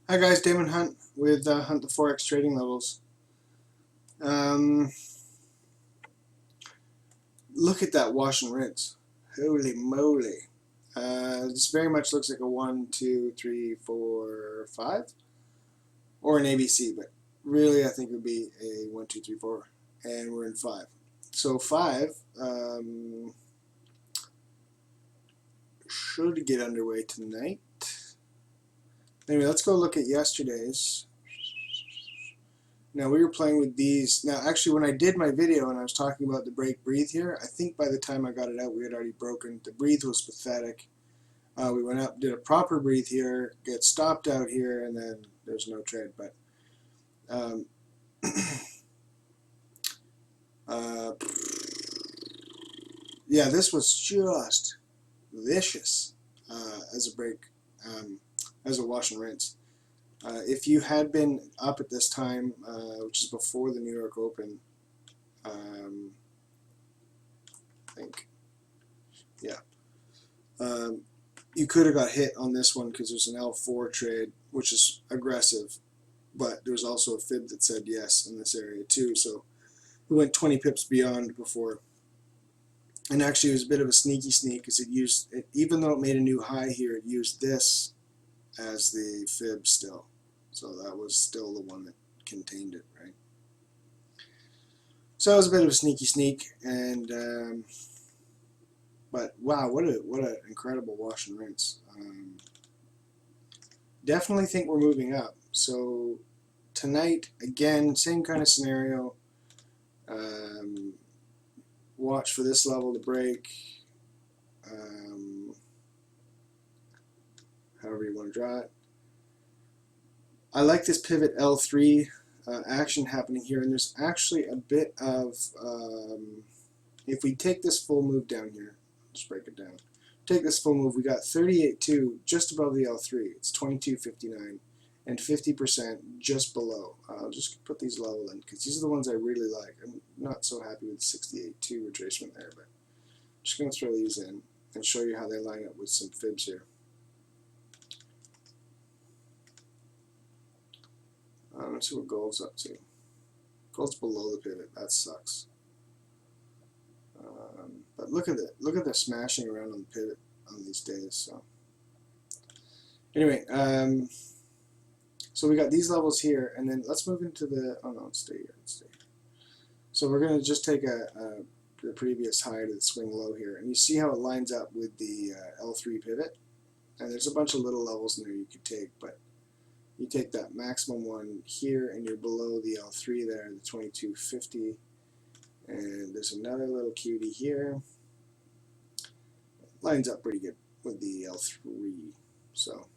Hi guys, Damon Hunt with Hunt the Forex Trading Levels. Um, Look at that wash and rinse. Holy moly. This very much looks like a 1, 2, 3, 4, 5 or an ABC, but really I think it would be a 1, 2, 3, 4, and we're in 5. So 5 should get underway tonight. Anyway, let's go look at yesterday's. Now we were playing with these. Now actually when I did my video and I was talking about the break breathe here, I think by the time I got it out we had already broken. The breathe was pathetic. We went up, did a proper breathe here, get stopped out here, and then there's no trade. But uh, yeah, this was just vicious as a break, as a wash and rinse. If you had been up at this time, which is before the New York Open, I think, yeah, you could have got hit on this one because there's an L4 trade, which is aggressive, but there's also a fib that said yes in this area too, so we went 20 pips beyond before. And actually it was a bit of a sneaky sneak because it used, even though it made a new high here, it used this as the fib still. So that was still the one that contained it, right? So it was a bit of a sneaky sneak, and but wow, what an incredible wash and rinse. Definitely think we're moving up. So tonight, again, same kind of scenario. Watch for this level to break. However you want to draw it. I like this pivot L3 action happening here, and there's actually a bit of, if we take this full move down here, just break it down. Take this full move, we got 38.2 just above the L3. It's 22.59 and 50% just below. I'll just put these level in because these are the ones I really like. I'm not so happy with 68.2 retracement there, but I'm just going to throw these in and show you how they line up with some fibs here. Let's see what gold's up to. Gold's below the pivot. That sucks. But look at it. Look at the smashing around on the pivot on these days. So anyway, so we got these levels here, and then let's move into the. Oh no, let's stay here. Let's stay here. So we're going to just take the previous high to the swing low here, and you see how it lines up with the L3 pivot. And there's a bunch of little levels in there you could take, but you take that maximum one here, and you're below the L3 there, the 2250. And there's another little cutie here. Lines up pretty good with the L3. So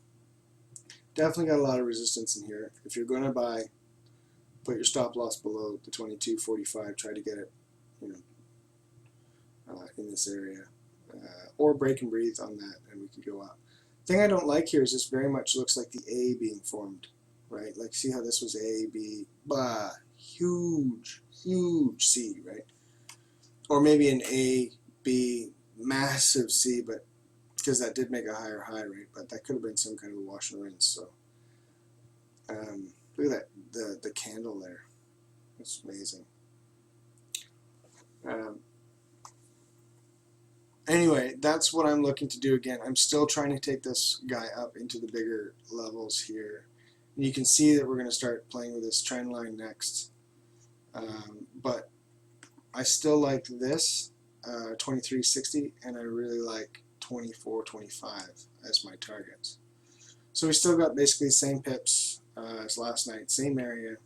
definitely got a lot of resistance in here. If you're going to buy, put your stop loss below the 2245. Try to get it, in this area, or break and breathe on that, and we could go up. The thing I don't like here is this very much looks like the A being formed, right? Like see how this was A, B, bah, huge C, right? Or maybe an A, B, massive C, but because that did make a higher high rate, but that could have been some kind of a wash and rinse. So look at that, the candle there. It's amazing. Anyway, that's what I'm looking to do again. I'm still trying to take this guy up into the bigger levels here. And you can see that we're going to start playing with this trend line next. But I still like this 2360, and I really like 2425 as my targets. So we still got basically the same pips as last night, same area,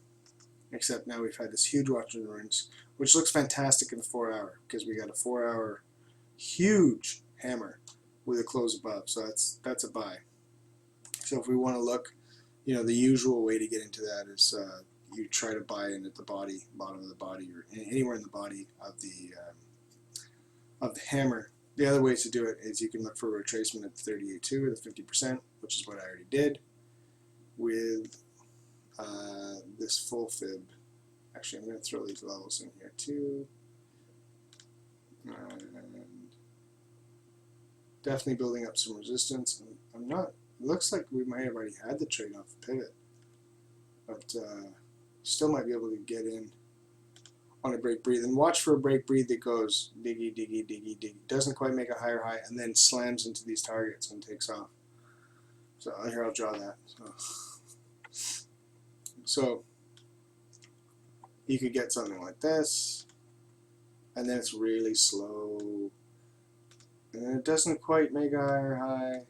except now we've had this huge watch and rinse, which looks fantastic in the 4 hour because we got a 4 hour huge hammer with a close above, so that's a buy. So if we want to look, the usual way to get into that is you try to buy in at the bottom of the body, or anywhere in the body of the hammer. The other ways to do it is you can look for a retracement at the 38.2 or the 50%, which is what I already did with this full fib. Actually, I'm going to throw these levels in here too. And definitely building up some resistance. I'm not looks like we might have already had the trade off the pivot, but still might be able to get in on a break breathe, and watch for a break breathe that goes diggy, diggy, diggy, diggy, doesn't quite make a higher high, and then slams into these targets and takes off. So here, I'll draw that. So you could get something like this, and then it's really slow, and then it doesn't quite make a higher high,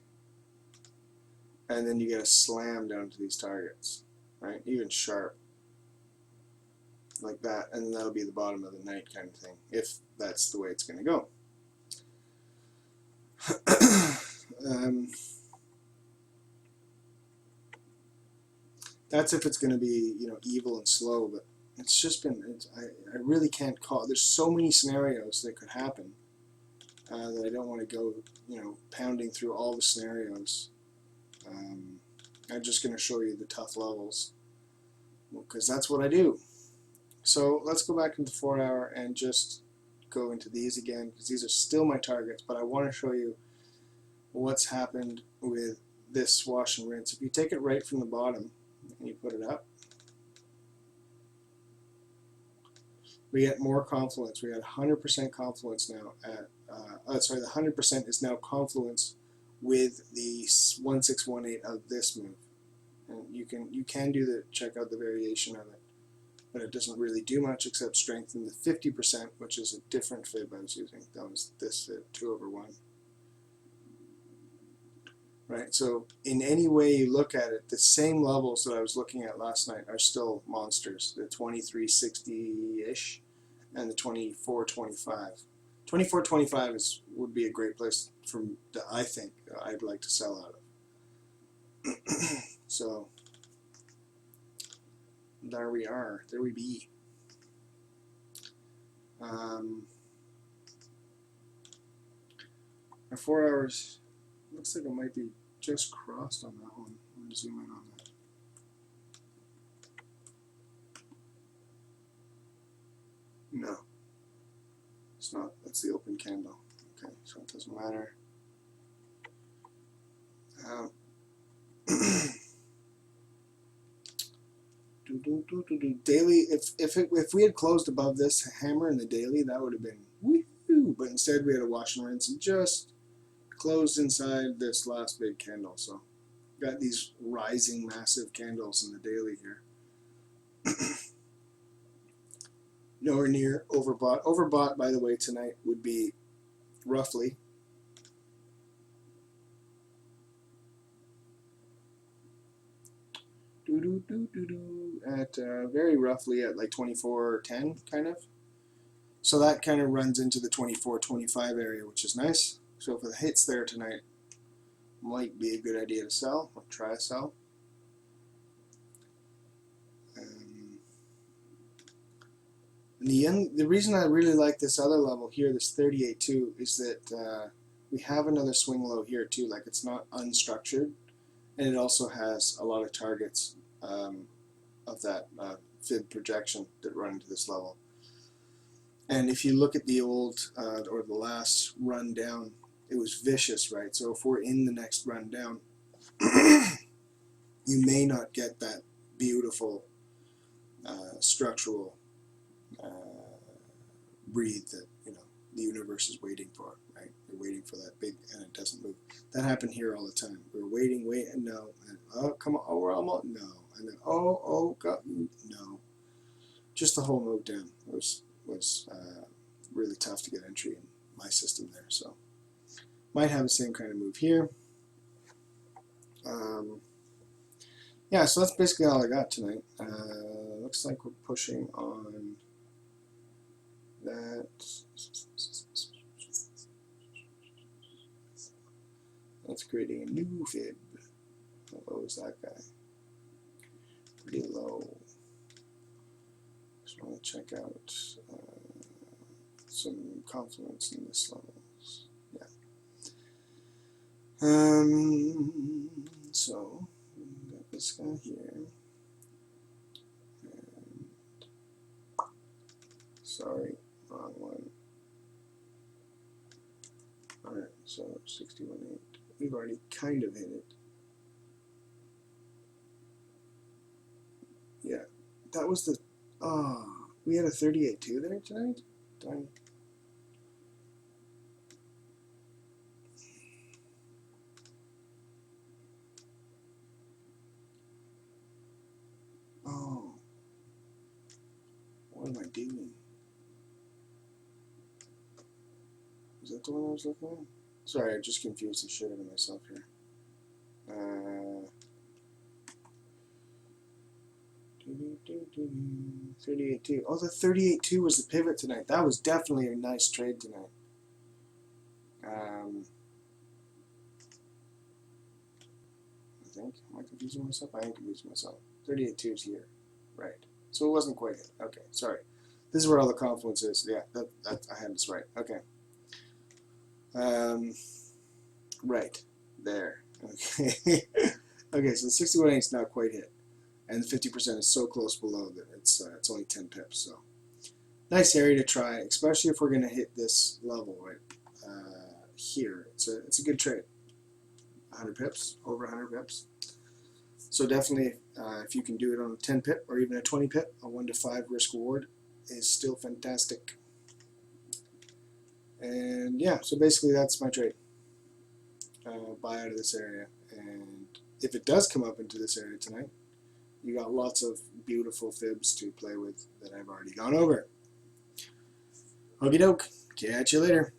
and then you get a slam down to these targets, right? Even sharp, like that, and that'll be the bottom of the night kind of thing, if that's the way it's going to go. That's if it's going to be, you know, evil and slow, but it's just been, I really can't call. There's so many scenarios that could happen that I don't want to go, you know, pounding through all the scenarios. I'm just going to show you the tough levels, because that's what I do. So let's go back into 4 hour and just go into these again, because these are still my targets, but I want to show you what's happened with this wash and rinse. If you take it right from the bottom and you put it up, we get more confluence. We got 100% confluence now at, sorry, the 100% is now confluence with the 1618 of this move. And you can do the, check out the variation of it, but it doesn't really do much except strengthen the 50%, which is a different fib I was using. That was this fib, 2/1. Right, so in any way you look at it, the same levels that I was looking at last night are still monsters. The 2360-ish and the 2425. 2425 would be a great place from that I think I'd like to sell out of. So there we are. There we be. Our 4 hours looks like it might be just crossed on that one. I'm going to zoom in on that. No, it's not. That's the open candle. Okay, so it doesn't matter. Daily. If we had closed above this hammer in the daily, that would have been woohoo. But instead, we had a wash and rinse and just closed inside this last big candle. So got these rising massive candles in the daily here. Nowhere near overbought. Overbought, by the way, tonight would be roughly at very roughly at like 24.10 kind of. So that kind of runs into the 24.25 area, which is nice. So if it hits there tonight, might be a good idea to sell or try to sell. The reason I really like this other level here, this 38.2, is that we have another swing low here too. Like, it's not unstructured, and it also has a lot of targets of that fib projection that run into this level. And if you look at the old or the last run down, it was vicious, right? So if we're in the next run down, you may not get that beautiful structural breathe that, you know, the universe is waiting for, right? They're waiting for that big, and it doesn't move. That happened here all the time. We're waiting, and no, and oh, come on, oh, we're almost, no, and then oh, God, no. Just the whole move down was really tough to get entry in my system there. So might have the same kind of move here. Yeah, so that's basically all I got tonight. Looks like we're pushing on that. That's creating a new fib. How low is that guy? Pretty low. Just want to check out some confluence in this levels. Yeah. So we got this guy here. And sorry, wrong one. Alright, so 61.8. We've already kind of hit it. That was the, oh, we had a 38.2 there tonight? Darn. Oh, what am I doing? Is that the one I was looking at? Sorry, I just confused the shit out of myself here. 38.2. Oh, the 38.2 was the pivot tonight. That was definitely a nice trade tonight. I think. Am I confusing myself? I am confusing myself. 38.2 is here. Right. So it wasn't quite it. Okay, sorry. This is where all the confluence is. Yeah, that I had this right. Okay. Right. There. Okay. Okay, so the 61.8 is not quite hit. And 50% is so close below that it's only 10 pips. So nice area to try, especially if we're going to hit this level right here. It's a good trade. 100 pips, over 100 pips. So definitely, if you can do it on a 10 pip or even a 20 pip, a 1 to 5 risk reward is still fantastic. And yeah, so basically that's my trade. Buy out of this area, and if it does come up into this area tonight, you got lots of beautiful fibs to play with that I've already gone over. Okie doke. Catch you later.